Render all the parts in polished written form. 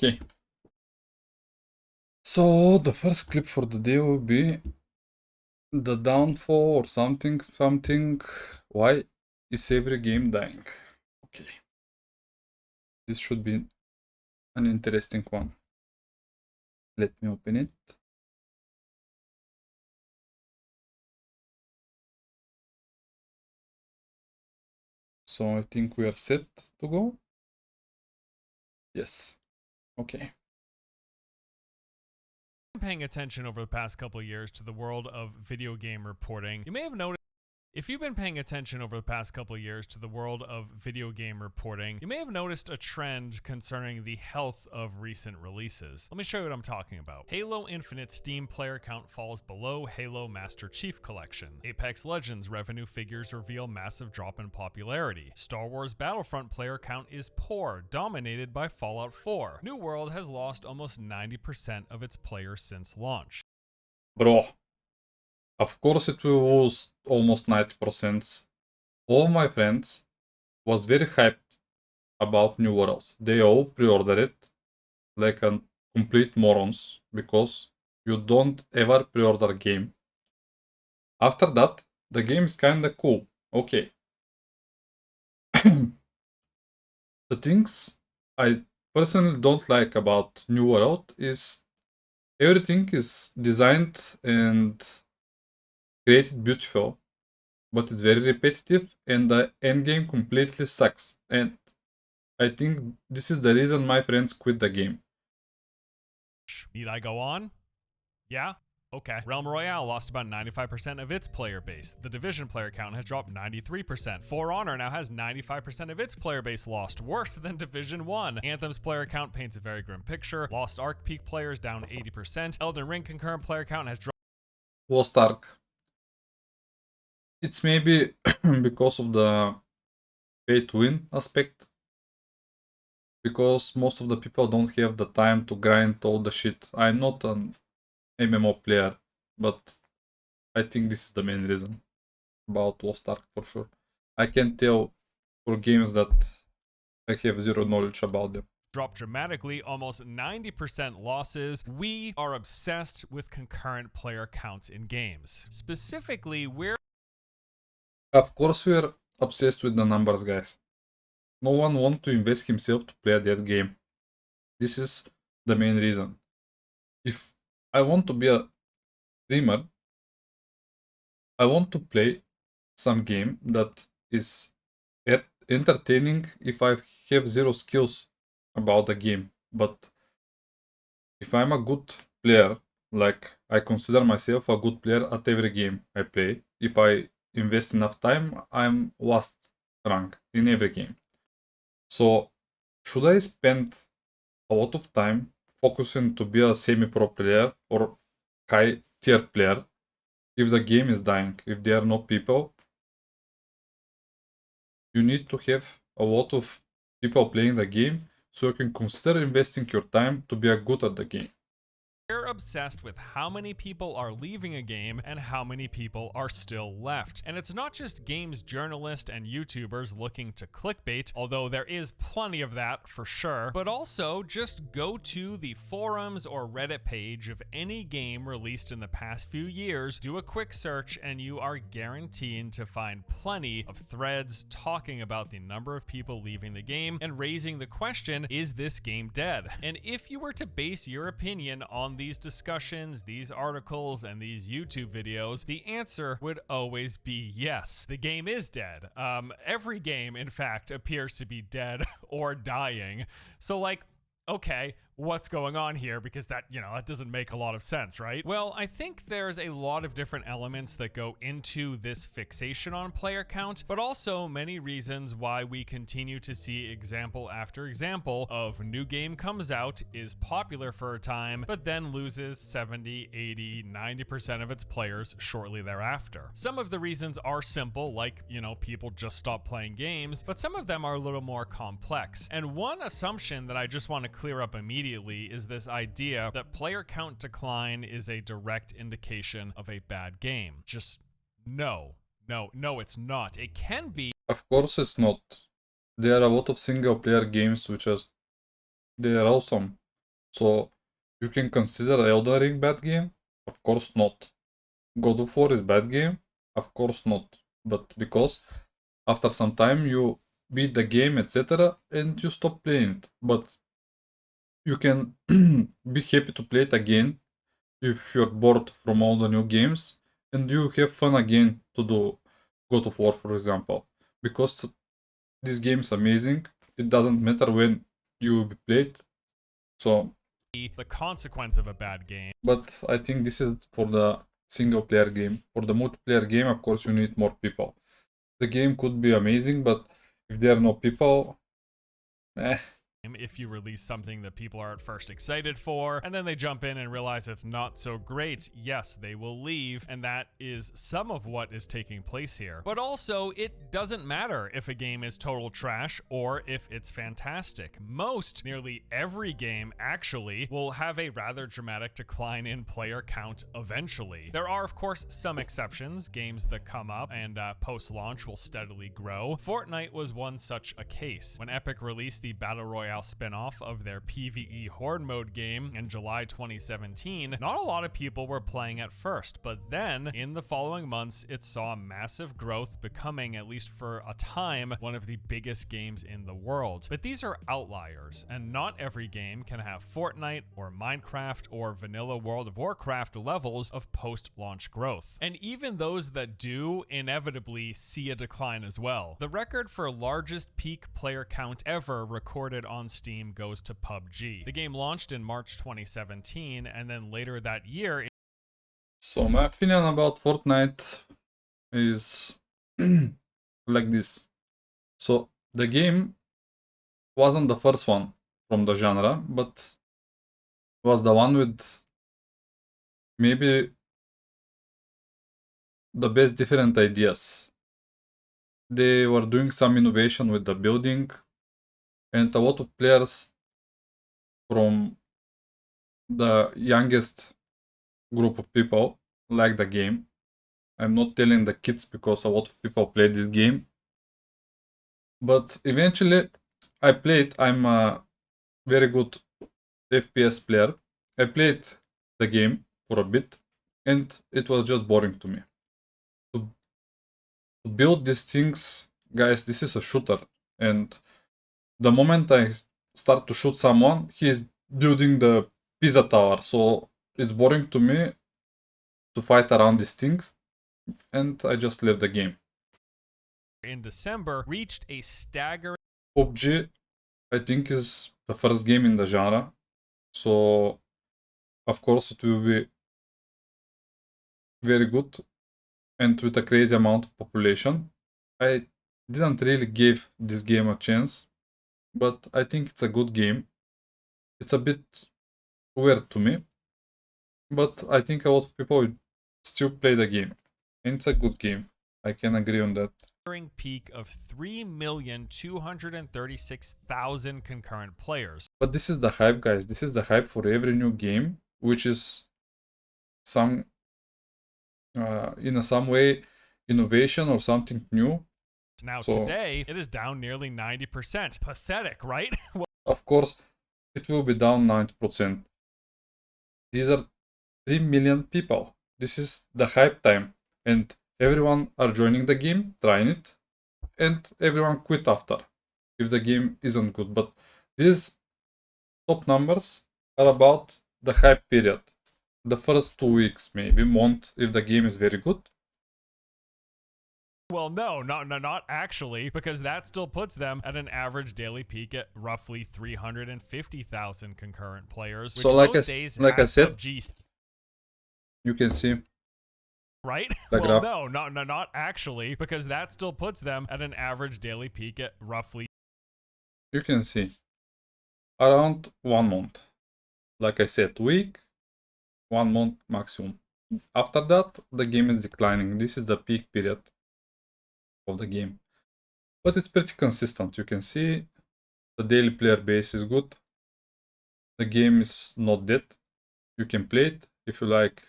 Okay. So the first clip for the day will be the downfall or something. Why is every game dying? Okay. This should be an interesting one. Let me open it. So I think we are set to go. Yes. Okay. Paying attention over the past couple of years to the world of video game reporting, you may have noticed. If you've been paying attention over the past couple of years to the world of video game reporting, you may have noticed a trend concerning the health of recent releases. Let me show you what I'm talking about. Halo Infinite Steam player count falls below Halo Master Chief Collection. Apex Legends revenue figures reveal massive drop in popularity. Star Wars Battlefront player count is poor, dominated by Fallout 4. New World has lost almost 90% of its players since launch. Bro. Of course it will lose almost 90%. All my friends was very hyped about New World. They all pre-ordered it like a complete morons because you don't ever pre-order a game. After that, the game is kinda cool. Okay. The things I personally don't like about New World is everything is designed and created beautiful, but it's very repetitive and the endgame completely sucks. And I think this is the reason my friends quit the game. Need I go on? Yeah? Okay. Realm Royale lost about 95% of its player base. The Division player count has dropped 93%. For Honor now has 95% of its player base lost, worse than Division 1. Anthem's player count paints a very grim picture. Lost Ark peak players down 80%. Elden Ring concurrent player count has dropped. Lost Ark. It's maybe because of the pay to win aspect. Because most of the people don't have the time to grind all the shit. I'm not an MMO player, but I think this is the main reason about Lost Ark for sure. I can tell for games that I have zero knowledge about them. Dropped dramatically, almost 90% losses. We are obsessed with concurrent player counts in games. Specifically, Of course we are obsessed with the numbers, guys. No one wants to invest himself to play that game. This is the main reason. If I want to be a streamer, I want to play some game that is entertaining if I have zero skills about the game. But if I'm a good player, like I consider myself a good player at every game I play, if I invest enough time, I'm last rank in every game. So should I spend a lot of time focusing to be a semi-pro player or high tier player if the game is dying, if there are no people? You need to have a lot of people playing the game so you can consider investing your time to be a good at the game. We're obsessed with how many people are leaving a game and how many people are still left. And it's not just games journalists and YouTubers looking to clickbait, although there is plenty of that for sure, but also just go to the forums or Reddit page of any game released in the past few years, do a quick search, and you are guaranteed to find plenty of threads talking about the number of people leaving the game and raising the question, is this game dead? And if you were to base your opinion on these discussions, these articles, and these YouTube videos, the answer would always be yes. The game is dead. Every game, in fact, appears to be dead or dying. So, like, okay, what's going on here? Because that doesn't make a lot of sense, right? Well, I think there's a lot of different elements that go into this fixation on player count, but also many reasons why we continue to see example after example of new game comes out, is popular for a time, but then loses 70, 80, 90% of its players shortly thereafter. Some of the reasons are simple, like, people just stop playing games, but some of them are a little more complex. And one assumption that I just want to clear up immediately is this idea that player count decline is a direct indication of a bad game. Just no, it's not. It can be. Of course it's not. There are a lot of single player games which they are awesome. So you can consider Elden Ring bad game? Of course not. God of War is bad game? Of course not. But because after some time you beat the game, etc., and you stop playing it. But you can be happy to play it again if you're bored from all the new games and you have fun again to do God of War, for example. Because this game is amazing. It doesn't matter when you play it. So, The consequence of a bad game. but I think this is for the single player game. For the multiplayer game, of course, you need more people. The game could be amazing, but if there are no people, eh, If you release something that people are at first excited for, and then they jump in and realize it's not so great, yes, they will leave, and that is some of what is taking place here. But also, it doesn't matter if a game is total trash or if it's fantastic. Nearly every game actually will have a rather dramatic decline in player count eventually. There are, of course, some exceptions, games that come up and post-launch will steadily grow. Fortnite was one such a case. When Epic released the Battle Royale spin-off of their PvE Horde mode game in July 2017, not a lot of people were playing at first, but then in the following months it saw massive growth, becoming, at least for a time, one of the biggest games in the world. But these are outliers, and not every game can have Fortnite or Minecraft or vanilla World of Warcraft levels of post-launch growth. And even those that do inevitably see a decline as well. The record for largest peak player count ever recorded on Steam goes to PUBG. The game launched in March 2017, and then later that year. so my opinion about Fortnite is like this. So the game wasn't the first one from the genre, but was the one with maybe the best different ideas. They were doing some innovation with the building, and a lot of players from the youngest group of people like the game. I'm not telling the kids because a lot of people play this game. But eventually I played. I'm a very good FPS player. I played the game for a bit and it was just boring to me. To build these things, guys, this is a shooter. And the moment I start to shoot someone, he's building the pizza tower. So it's boring to me to fight around these things. And I just left the game. In December, reached a staggering PUBG, I think, is the first game in the genre. So, of course, it will be very good and with a crazy amount of population. I didn't really give this game a chance, but I think it's a good game. It's a bit weird to me, but I think a lot of people still play the game. And it's a good game. I can agree on that. peak of 3,236,000 concurrent players. But this is the hype, guys. This is the hype for every new game, which is some in some way innovation or something new. Now So, today, it is down nearly 90%. Pathetic, right? of course, it will be down 90%. These are 3 million people. This is the hype time. And everyone are joining the game, trying it. And everyone quit after, if the game isn't good. But these top numbers are about the hype period. The first 2 weeks, maybe, month, if the game is very good. Well, no, not actually, because that still puts them at an average daily peak at roughly 350,000 concurrent players. Which So like most I, days like I has said, PUBG, you can see right? the Well, graph. no, not actually, because that still puts them at an average daily peak at roughly. You can see around 1 month. Like I said, week, 1 month maximum. After that, the game is declining. This is the peak period of the game. But it's pretty consistent. You can see the daily player base is good. The game is not dead. You can play it if you like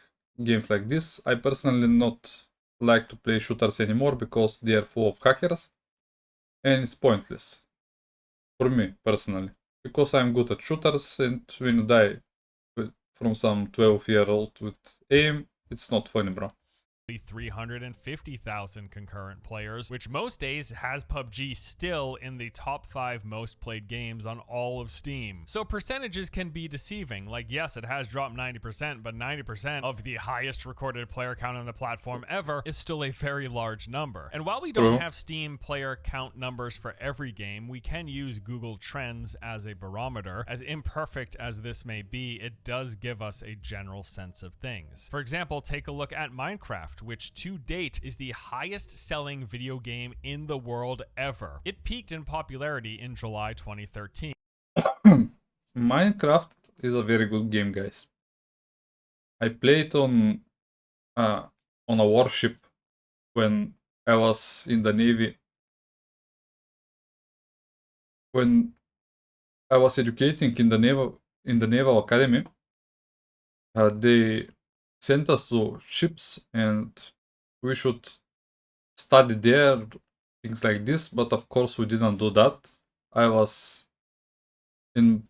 games like this. I personally not like to play shooters anymore because they are full of hackers and it's pointless for me personally. because I'm good at shooters, and when you die from some 12-year-old with aim, it's not funny, bro. 350,000 concurrent players, which most days has PUBG still in the top 5 most played games on all of Steam. So percentages can be deceiving. Like, yes, it has dropped 90%, but 90% of the highest recorded player count on the platform ever is still a very large number. And while we don't True. have Steam player count numbers for every game, we can use Google Trends as a barometer. As imperfect as this may be, it does give us a general sense of things. For example, take a look at Minecraft, which to date is the highest selling video game in the world ever. It peaked in popularity in July 2013. Minecraft is a very good game, guys. I played on a warship when I was in the Navy. When I was educating in the Naval Academy, they sent us to ships and we should study there, things like this, but of course we didn't do that. I was in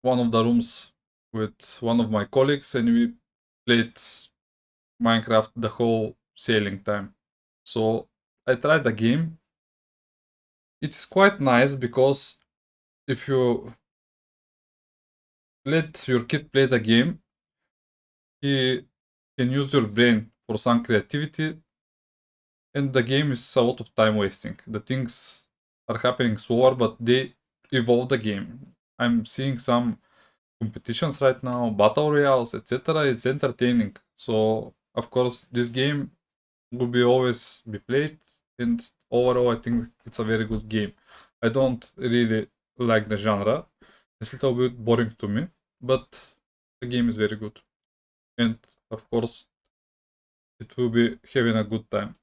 one of the rooms with one of my colleagues and we played Minecraft the whole sailing time. So I tried the game. It's quite nice because if you let your kid play the game, he can use your brain for some creativity, and the game is a lot of time wasting. The things are happening slower, but they evolve the game. I'm seeing some competitions right now, battle royales, etc. It's entertaining. So of course this game will be always be played, and overall I think it's a very good game. I don't really like the genre. It's a little bit boring to me, but the game is very good. And of course it will be having a good time.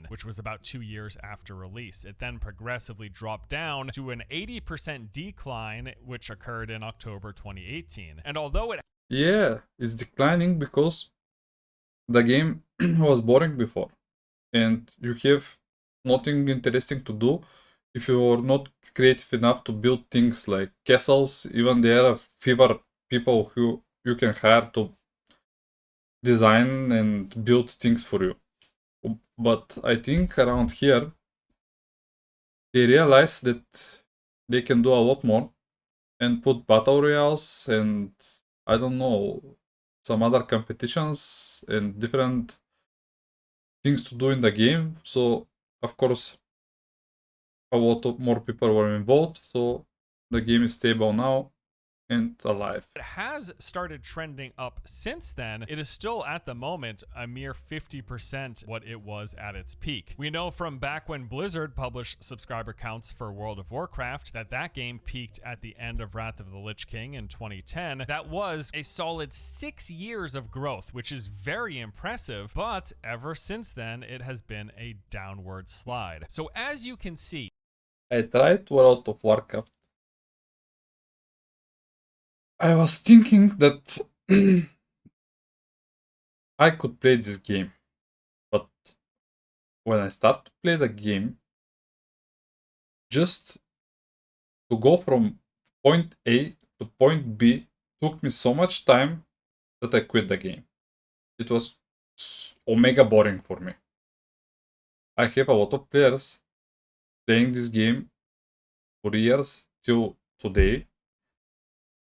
Which was about 2 years after release. It then progressively dropped down to an 80% decline, which occurred in October 2018. And although it Yeah, it's declining because the game was boring before, and you have nothing interesting to do if you are not creative enough to build things like castles. Even there are fewer people who you can hire to design and build things for you. But I think around here they realize that they can do a lot more and put battle royales and I don't know, some other competitions and different things to do in the game. So of course a lot of more people were involved, so the game is stable now and alive. has started trending up since then, it is still at the moment a mere 50% what it was at its peak. We know from back when Blizzard published subscriber counts for World of Warcraft that game peaked at the end of Wrath of the Lich King in 2010. That was a solid 6 years of growth, which is very impressive, but ever since then it has been a downward slide. So as you can see, I tried World of Warcraft. I was thinking that I could play this game, but when I start to play the game, just to go from point A to point B took me so much time that I quit the game. It was omega boring for me. I have a lot of players playing this game for years till today,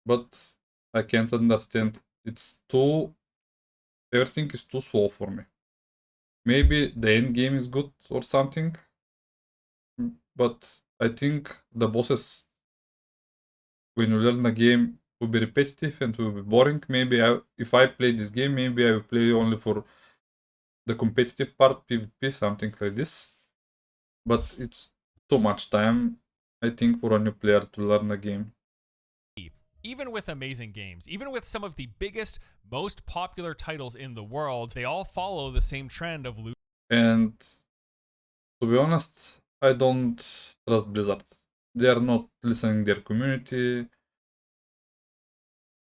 but I can't understand. It's too. Everything is too slow for me. Maybe the end game is good or something, but I think the bosses, when you learn the game, will be repetitive and will be boring. Maybe if I play this game, maybe I will play only for the competitive part, PvP, something like this. But it's too much time, I think, for a new player to learn the game. even with amazing games, even with some of the biggest, most popular titles in the world, they all follow the same trend of losing. And to be honest, I don't trust Blizzard. They are not listening their community.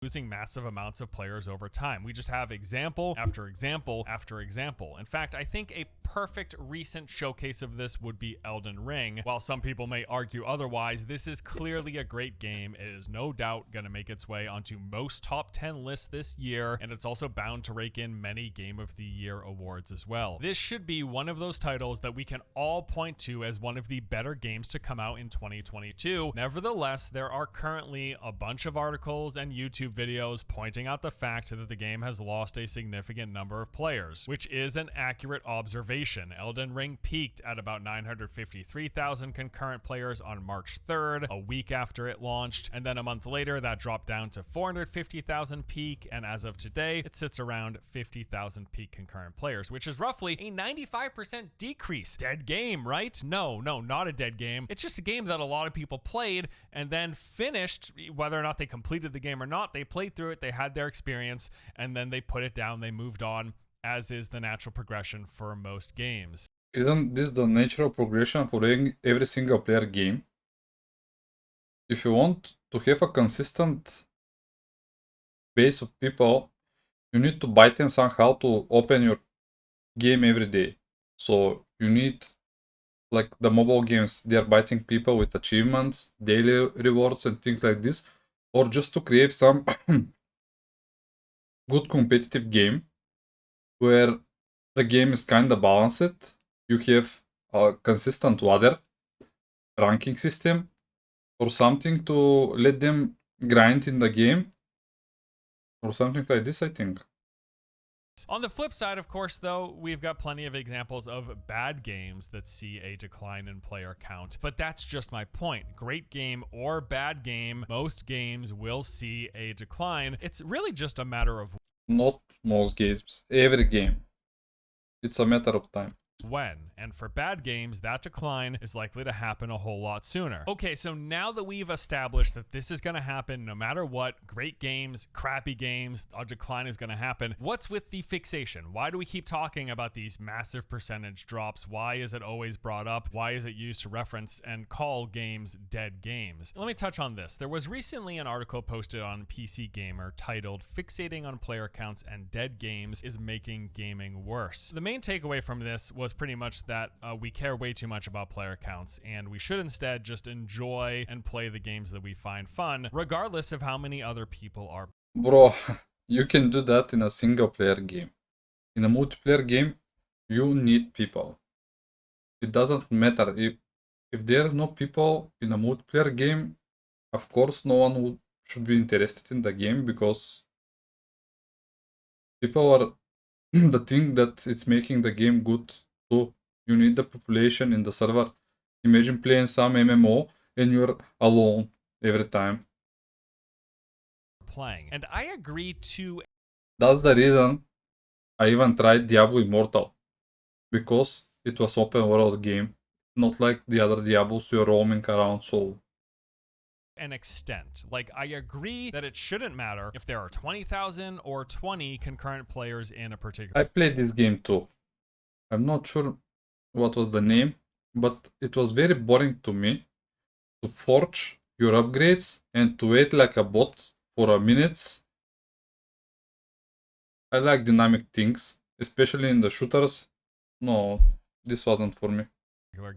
losing massive amounts of players over time. We just have example after example after example. In fact, I think a perfect recent showcase of this would be Elden Ring. While some people may argue otherwise, this is clearly a great game. It is no doubt going to make its way onto most top 10 lists this year, and it's also bound to rake in many Game of the Year awards as well. This should be one of those titles that we can all point to as one of the better games to come out in 2022. Nevertheless, there are currently a bunch of articles and YouTube videos pointing out the fact that the game has lost a significant number of players, which is an accurate observation. Elden Ring peaked at about 953,000 concurrent players on March 3rd, a week after it launched, and then a month later that dropped down to 450,000 peak, and as of today it sits around 50,000 peak concurrent players, which is roughly a 95% decrease. Dead game, right? No, not a dead game. It's just a game that a lot of people played and then finished. Whether or not they completed the game or not, they played through it, they had their experience, and then they put it down, they moved on, as is the natural progression for most games. Isn't this the natural progression for every single player game? If you want to have a consistent base of people, you need to buy them somehow to open your game every day. So you need, like the mobile games, they are biting people with achievements, daily rewards and things like this, or just to create some good competitive game where the game is kinda balanced. You have a consistent ladder, ranking system, or something to let them grind in the game, or something like this, I think. On the flip side, of course, though, we've got plenty of examples of bad games that see a decline in player count. But that's just my point. Great game or bad game, most games will see a decline. It's really just a matter of Not most games, every game. It's a matter of time. when. And for bad games, that decline is likely to happen a whole lot sooner. Okay, so now that we've established that this is going to happen no matter what, great games, crappy games, a decline is going to happen, what's with the fixation? Why do we keep talking about these massive percentage drops? Why is it always brought up? Why is it used to reference and call games dead games? Let me touch on this. There was recently an article posted on PC Gamer titled "Fixating on Player Counts and Dead Games is Making Gaming Worse." The main takeaway from this was pretty much that we care way too much about player counts, and we should instead just enjoy and play the games that we find fun, regardless of how many other people are. Bro, you can do that in a single player game. In a multiplayer game, you need people. It doesn't matter. If there's no people in a multiplayer game, of course no one should be interested in the game, because people are the thing that it's making the game good too. You need the population in the server. Imagine playing some MMO and you're alone every time. Playing. And I agree to. That's the reason I even tried Diablo Immortal, because it was open world game, not like the other Diablos you're roaming around so. An extent. Like, I agree that it shouldn't matter if there are 20,000 or 20 concurrent players in a particular. I played this game too. I'm not sure what was the name, but it was very boring to me to forge your upgrades and to wait like a bot for a minute. I like dynamic things, especially in the shooters. No, this wasn't for me.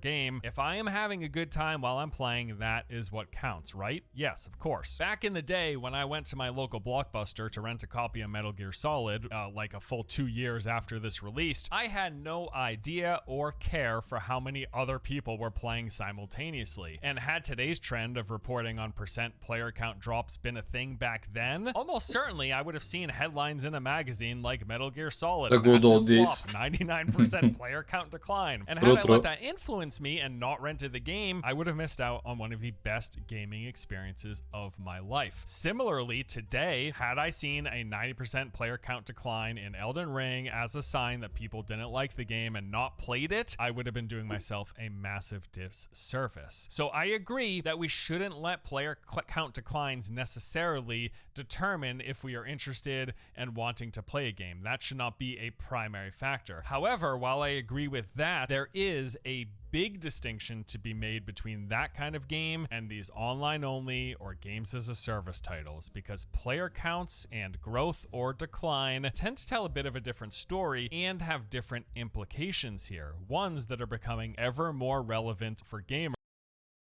Game. If I am having a good time while I'm playing, that is what counts, right? Yes, of course. Back in the day when I went to my local Blockbuster to rent a copy of Metal Gear Solid, like a full 2 years after this released, I had no idea or care for how many other people were playing simultaneously. And had today's trend of reporting on percent player count drops been a thing back then, almost certainly I would have seen headlines in a magazine like Metal Gear Solid, The good old days. 99% player count decline. And had I let that influence me and not rented the game, I would have missed out on one of the best gaming experiences of my life. Similarly, today, had I seen a 90% player count decline in Elden Ring as a sign that people didn't like the game and not played it, I would have been doing myself a massive disservice. So I agree that we shouldn't let player count declines necessarily determine if we are interested and wanting to play a game. That should not be a primary factor. However, while I agree with that, there is a big distinction to be made between that kind of game and these online only or games as a service titles, because player counts and growth or decline tend to tell a bit of a different story and have different implications here, ones that are becoming ever more relevant for gamers.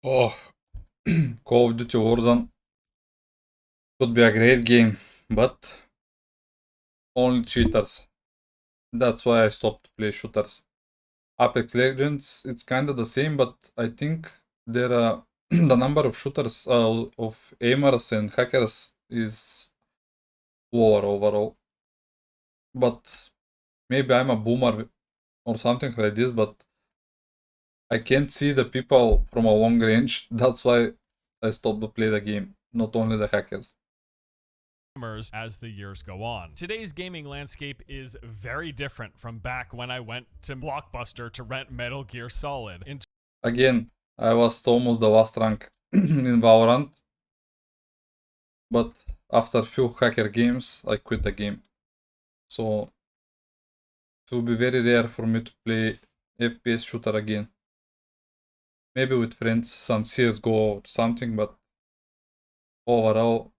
Oh, Call of Duty Warzone could be a great game, but only cheaters. That's why I stopped to play shooters. Apex Legends, it's kinda the same, but I think there are the number of shooters, of aimers and hackers is lower overall. But maybe I'm a boomer or something like this, but I can't see the people from a long range. That's why I stopped to play the game, not only the hackers. As the years go on. Today's gaming landscape is very different from back when I went to Blockbuster to rent Metal Gear Solid. Again, I was almost the last rank in Valorant, but after few hacker games, I quit the game. So it will be very rare for me to play FPS shooter again. Maybe with friends, some CSGO or something, but overall,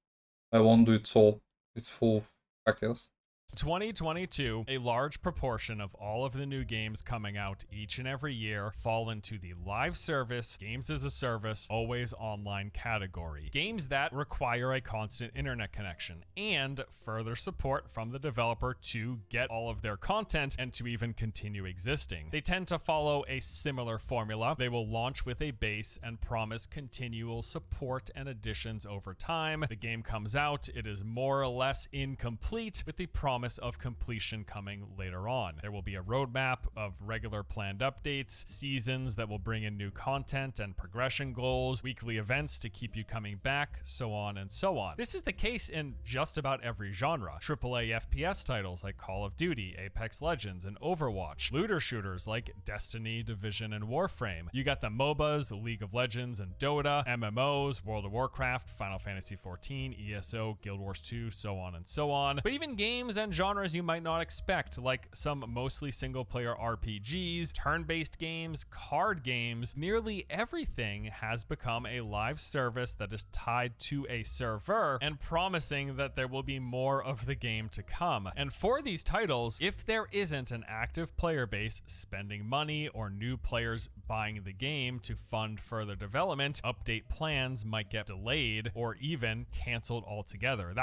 I won't do it all. It's full of hackers. 2022, a large proportion of all of the new games coming out each and every year fall into the live service, games as a service, always online category. Games that require a constant internet connection and further support from the developer to get all of their content and to even continue existing. They tend to follow a similar formula. They will launch with a base and promise continual support and additions over time. The game comes out, it is more or less incomplete, with the promise of completion coming later on. There will be a roadmap of regular planned updates, seasons that will bring in new content and progression goals, weekly events to keep you coming back, so on and so on. This is the case in just about every genre. AAA FPS titles like Call of Duty, Apex Legends, and Overwatch. Looter shooters like Destiny, Division, and Warframe. You got the MOBAs, League of Legends, and Dota, MMOs, World of Warcraft, Final Fantasy XIV, ESO, Guild Wars 2, so on and so on. But even games and genres you might not expect, like some mostly single-player RPGs, turn-based games, card games. Nearly everything has become a live service that is tied to a server and promising that there will be more of the game to come. And for these titles, if there isn't an active player base spending money or new players buying the game to fund further development, update plans might get delayed or even canceled altogether.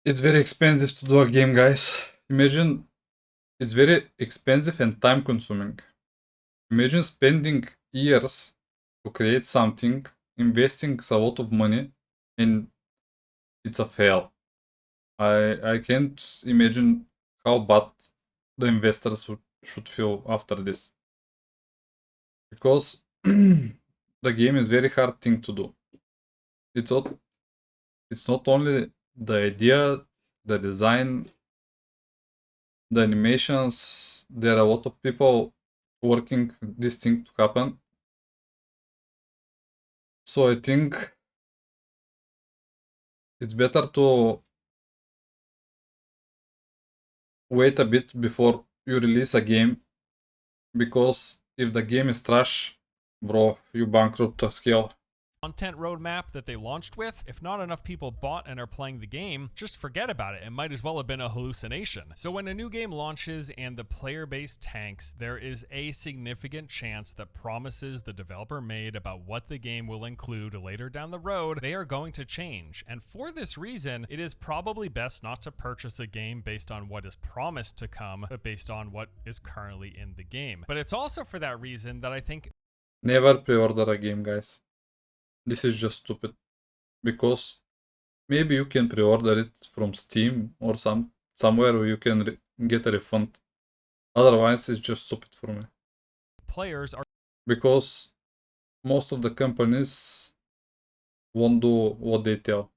It's very expensive to do a game, guys. Imagine it's very expensive and time consuming. Imagine spending years to create something, investing a lot of money, and it's a fail. I can't imagine how bad the investors should feel after this. Because the game is very hard thing to do. It's not only the idea, the design, the animations. There are a lot of people working this thing to happen. So I think it's better to wait a bit before you release a game, because if the game is trash, bro, you bankrupt a scale. Content roadmap that they launched with, if not enough people bought and are playing the game, just forget about it. It might as well have been a hallucination. So when a new game launches and the player base tanks, there is a significant chance that promises the developer made about what the game will include later down the road, they are going to change. And for this reason, it is probably best not to purchase a game based on what is promised to come, but based on what is currently in the game. But it's also for that reason that I think Never pre-order a game, guys. This is just stupid. Because maybe you can pre-order it from Steam or somewhere where you can get a refund. Otherwise, it's just stupid for me. players are Because most of the companies won't do what they tell.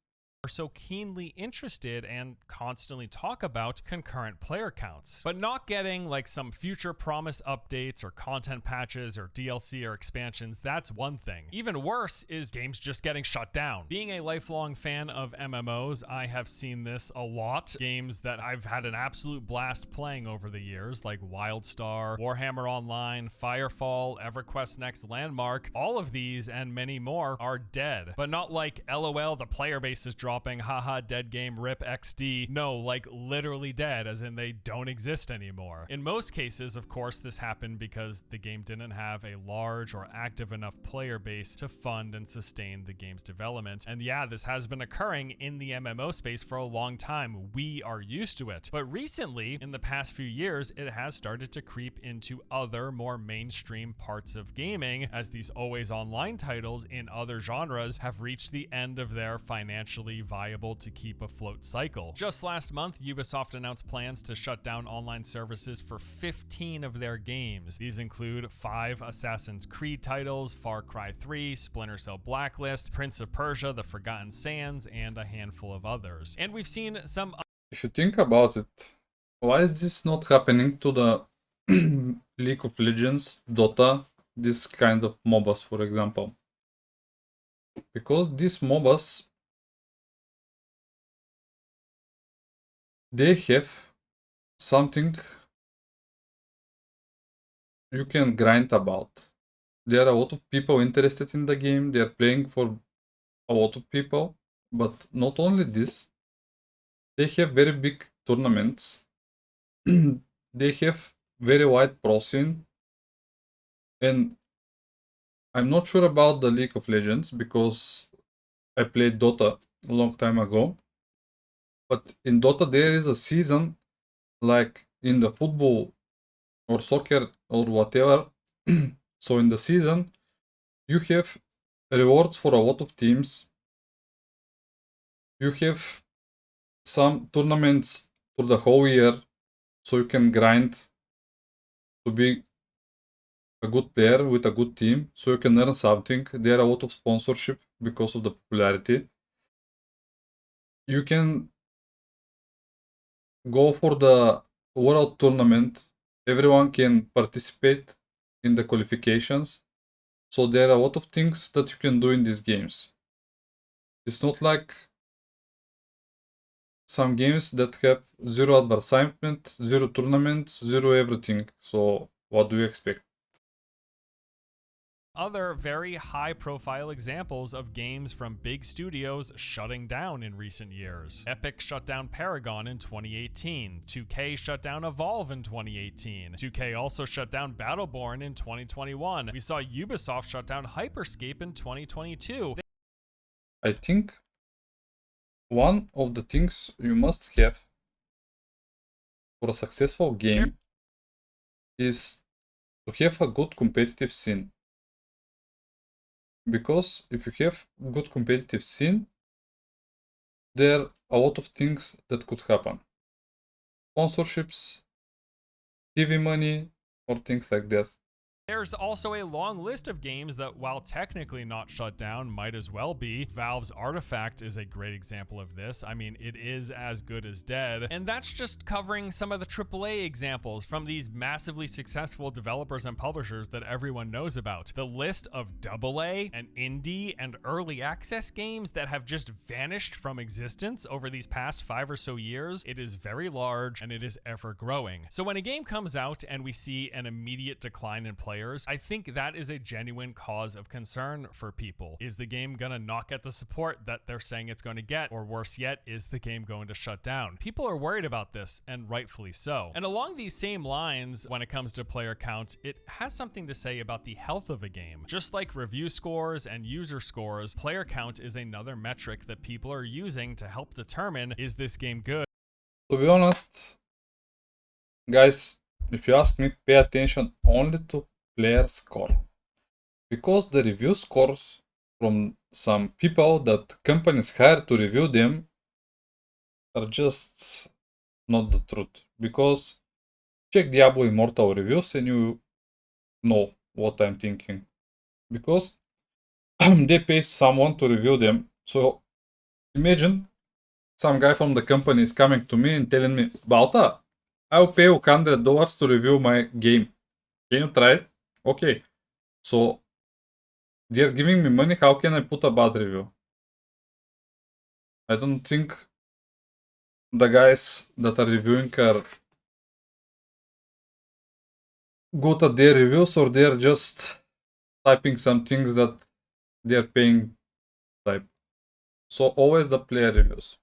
so keenly interested and constantly talk about concurrent player counts. But not getting like some future promise updates or content patches or DLC or expansions, that's one thing. Even worse is games just getting shut down. Being a lifelong fan of MMOs, I have seen this a lot. Games that I've had an absolute blast playing over the years, like WildStar, Warhammer Online, Firefall, EverQuest Next Landmark, all of these and many more are dead. But not like LOL, the player base is dropping, haha, dead game, rip XD. No, like literally dead, as in they don't exist anymore. In most cases, of course, this happened because the game didn't have a large or active enough player base to fund and sustain the game's development. And yeah, this has been occurring in the MMO space for a long time. We are used to it. But recently, in the past few years, it has started to creep into other more mainstream parts of gaming, as these always online titles in other genres have reached the end of their financially viable to keep afloat cycle. Just last month, Ubisoft announced plans to shut down online services for 15 of their games. These include 5 Assassin's Creed titles, Far Cry 3, Splinter Cell Blacklist, Prince of Persia, The Forgotten Sands, and a handful of others. And we've seen some... If you think about it, why is this not happening to the League of Legends, Dota, this kind of MOBAs, for example? Because these MOBAs, they have something you can grind about. There are a lot of people interested in the game, they are playing for a lot of people, but not only this, they have very big tournaments, they have very wide pro scene, and I'm not sure about the League of Legends because I played Dota a long time ago, but in Dota there is a season like in the football or soccer or whatever. So in the season you have rewards for a lot of teams, you have some tournaments for the whole year, so you can grind to be a good player with a good team, so you can earn something. There are a lot of sponsorship because of the popularity. You can go for the world tournament, everyone can participate in the qualifications, so there are a lot of things that you can do in these games. It's not like some games that have zero advertisement, zero tournaments, zero everything. So what do you expect? Other very high-profile examples of games from big studios shutting down in recent years. Epic shut down Paragon in 2018. 2K shut down Evolve in 2018. 2K also shut down Battleborn in 2021. We saw Ubisoft shut down Hyperscape in 2022. I think one of the things you must have for a successful game is to have a good competitive scene. Because if you have good competitive scene, there are a lot of things that could happen. Sponsorships, TV money, or things like that. There's also a long list of games that, while technically not shut down, might as well be. Valve's Artifact is a great example of this. I mean, it is as good as dead. And that's just covering some of the AAA examples from these massively successful developers and publishers that everyone knows about. The list of AA and indie and early access games that have just vanished from existence over these past 5 or so years, it is very large and it is ever growing. So when a game comes out and we see an immediate decline in players, I think that is a genuine cause of concern for people. Is the game gonna not get the support that they're saying it's going to get? Or worse yet, is the game going to shut down? People are worried about this, and rightfully so. And along these same lines, when it comes to player counts, it has something to say about the health of a game. Just like review scores and user scores, player count is another metric that people are using to help determine, is this game good? To be honest, guys, if you ask me, pay attention only to player score, because the review scores from some people that companies hire to review them are just not the truth. Because check Diablo Immortal reviews and you know what I'm thinking. Because they pay someone to review them. So imagine some guy from the company is coming to me and telling me, Balta, I'll pay you $100 to review my game. Can you try it? Okay. So they're giving me money, how can I put a bad review? I don't think the guys that are reviewing are good at their reviews, or they're just typing some things that they're paying type. So always the player reviews.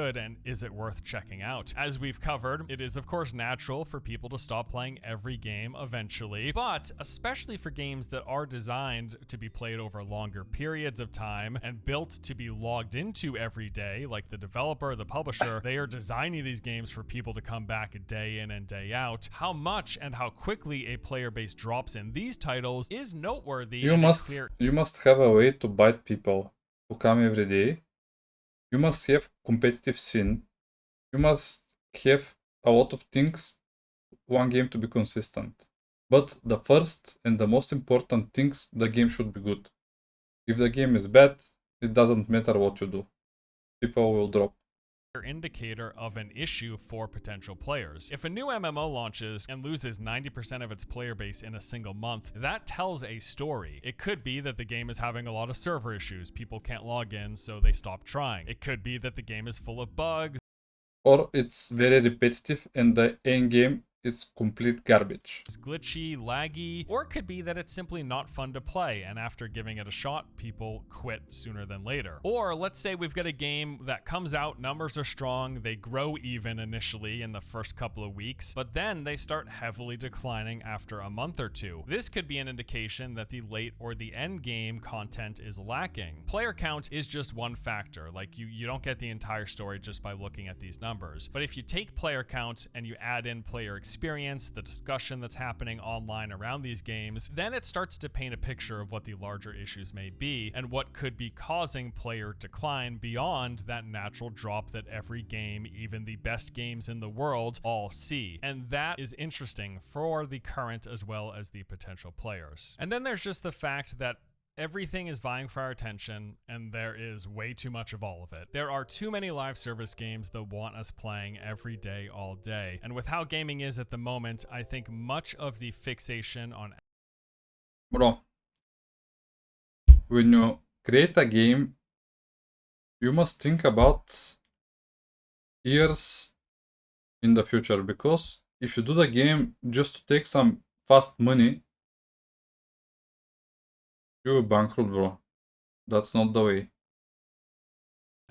And is it worth checking out? As we've covered, it is of course natural for people to stop playing every game eventually, but especially for games that are designed to be played over longer periods of time and built to be logged into every day, like the developer, the publisher, they are designing these games for people to come back day in and day out. How much and how quickly a player base drops in these titles is noteworthy. You must have a way to bite people to come every day. You must have competitive scene. You must have a lot of things, one game to be consistent. But the first and the most important things, the game should be good. If the game is bad, it doesn't matter what you do. People will drop. Indicator of an issue for potential players. If a new MMO launches and loses 90% of its player base in a single month, that tells a story. It could be that the game is having a lot of server issues. People can't log in, so they stop trying. It could be that the game is full of bugs. Or it's very repetitive and the end game is complete garbage. It's glitchy, laggy, or it could be that it's simply not fun to play, and after giving it a shot, people quit sooner than later. Or let's say we've got a game that comes out, numbers are strong, they grow even initially in the first couple of weeks, but then they start heavily declining after a month or two. This could be an indication that the late or the end game content is lacking. Player count is just one factor, like you don't get the entire story just by looking at these numbers. But if you take player count and you add in player experience, the discussion that's happening online around these games, then it starts to paint a picture of what the larger issues may be and what could be causing player decline beyond that natural drop that every game, even the best games in the world, all see. And that is interesting for the current as well as the potential players. And then there's just the fact that everything is vying for our attention, and there is way too much of all of it. There are too many live service games that want us playing every day, all day. And with how gaming is at the moment, I think much of the fixation on... Bro, when you create a game, you must think about years in the future, because if you do the game just to take some fast money, you bankrupt, bro. That's not the way.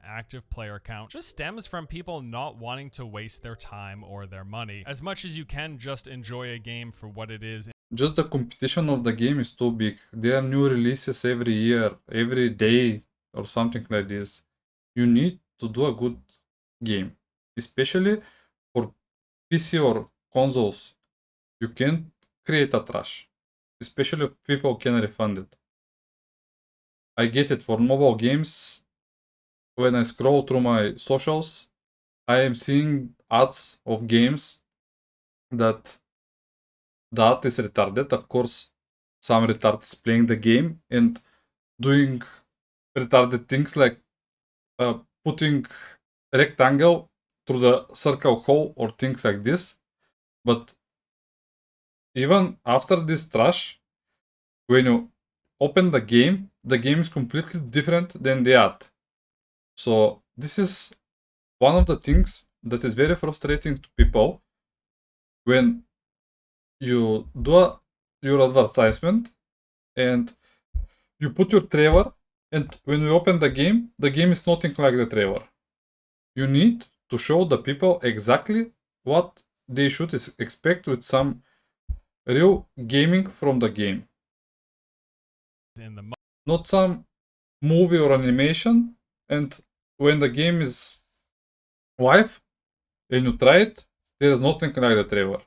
Active player count just stems from people not wanting to waste their time or their money. As much as you can just enjoy a game for what it is. Just the competition of the game is too big. There are new releases every year, every day, or something like this. You need to do a good game, especially for PC or consoles. You can't create a trash, especially if people can refund it. I get it. For mobile games, when I scroll through my socials, I am seeing ads of games that the ad is retarded. Of course, some retard is playing the game and doing retarded things like putting rectangle through the circle hole or things like this. But even after this trash, when you open the game is completely different than the ad. So this is one of the things that is very frustrating to people when you do your advertisement and you put your trailer, and when you open the game is nothing like the trailer. You need to show the people exactly what they should expect with some real gaming from the game. Not some movie or animation, and when the game is live and you try it, there is nothing like the trailer.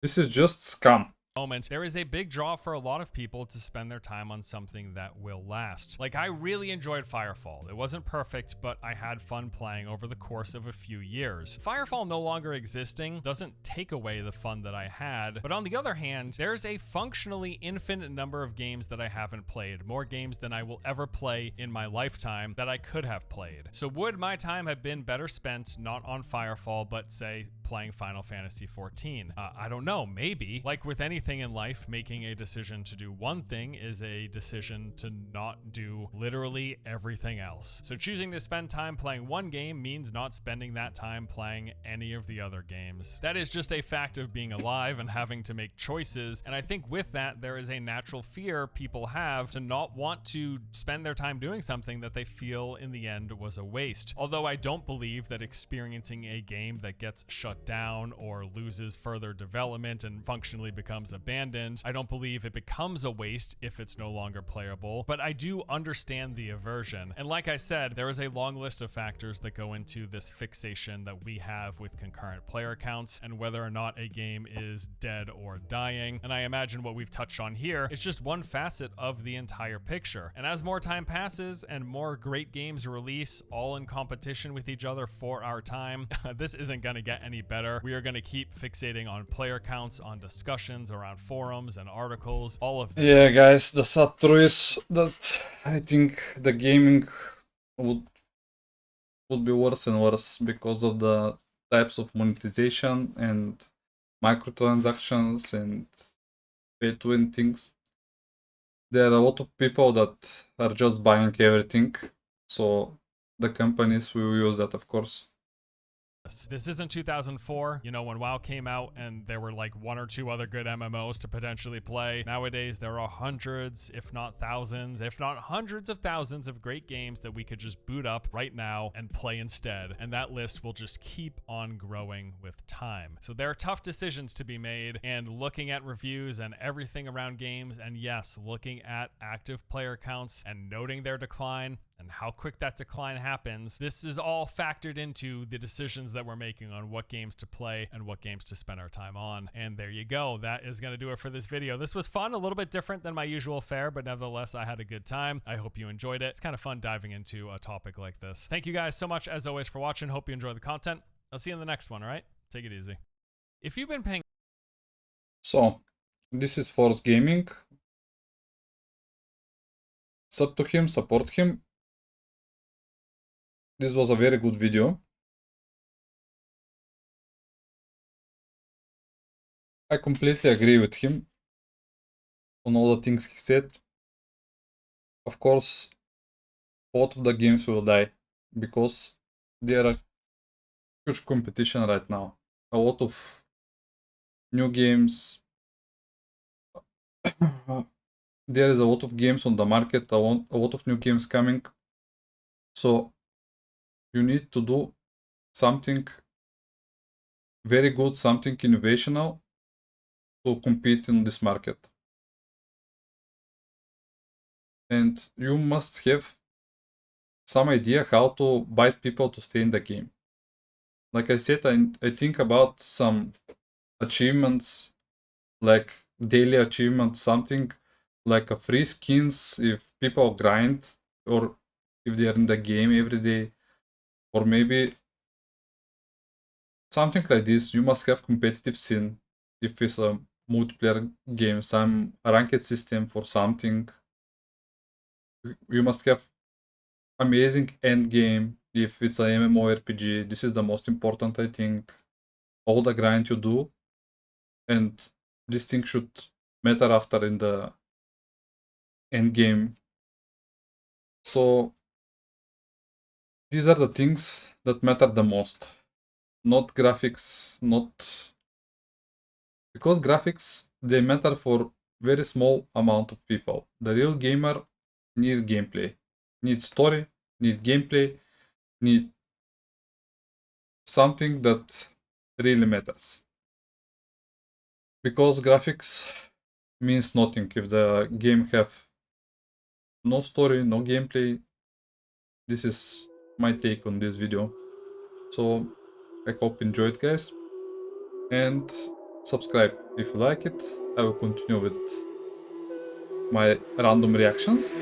This is just scam. moment, there is a big draw for a lot of people to spend their time on something that will last. Like, I really enjoyed Firefall. It wasn't perfect, but I had fun playing over the course of a few years. Firefall no longer existing doesn't take away the fun that I had, but on the other hand, there's a functionally infinite number of games that I haven't played, more games than I will ever play in my lifetime that I could have played. So would my time have been better spent not on Firefall, but say playing Final Fantasy XIV? I don't know, maybe. Like with anything in life, making a decision to do one thing is a decision to not do literally everything else. So choosing to spend time playing one game means not spending that time playing any of the other games. That is just a fact of being alive and having to make choices, and I think with that there is a natural fear people have to not want to spend their time doing something that they feel in the end was a waste. Although I don't believe that experiencing a game that gets shut down or loses further development and functionally becomes abandoned, I don't believe it becomes a waste if it's no longer playable, but I do understand the aversion. And like I said, there is a long list of factors that go into this fixation that we have with concurrent player counts and whether or not a game is dead or dying. And I imagine what we've touched on here is just one facet of the entire picture. And as more time passes and more great games release, all in competition with each other for our time, this isn't going to get any better. We are going to keep fixating on player counts, on discussions around forums and articles, all of this. Yeah, guys, the sad truth is that I think the gaming would be worse and worse because of the types of monetization and microtransactions and pay to win things. There are a lot of people that are just buying everything, so the companies will use that, of course. This isn't 2004, you know, when WoW came out and there were like one or two other good MMOs to potentially play. Nowadays, there are hundreds, if not thousands, if not hundreds of thousands of great games that we could just boot up right now and play instead. And that list will just keep on growing with time. So there are tough decisions to be made, and looking at reviews and everything around games, and yes, looking at active player counts and noting their decline and how quick that decline happens, this is all factored into the decisions that we're making on what games to play and what games to spend our time on. And there you go. That is going to do it for this video. This was fun, a little bit different than my usual fare, but nevertheless, I had a good time. I hope you enjoyed it. It's kind of fun diving into a topic like this. Thank you guys so much, as always, for watching. Hope you enjoy the content. I'll see you in the next one, all right? Take it easy. If you've been paying... So, this is Force Gaming. Sub to him, support him. This was a very good video. I completely agree with him on all the things he said. Of course, both of the games will die because there are huge competition right now. A lot of new games. There is a lot of games on the market, a lot of new games coming. So you need to do something very good, something innovational to compete in this market. And you must have some idea how to bite people to stay in the game. Like I said, I think about some achievements, like daily achievements, something like a free skins if people grind, or if they are in the game every day, or maybe something like this. You must have competitive scene if it's a multiplayer game, some ranked system for something. You must have amazing end game if it's a MMORPG. This is the most important, I think. All the grind you do, and this thing should matter after in the end game. So these are the things that matter the most, not graphics, not because graphics, they matter for very small amount of people. The real gamer needs gameplay, needs story, needs gameplay, need something that really matters. Because graphics means nothing if the game have no story, no gameplay. This is my take on this video. So I hope you enjoyed, guys, and subscribe if you like it. I will continue with my random reactions.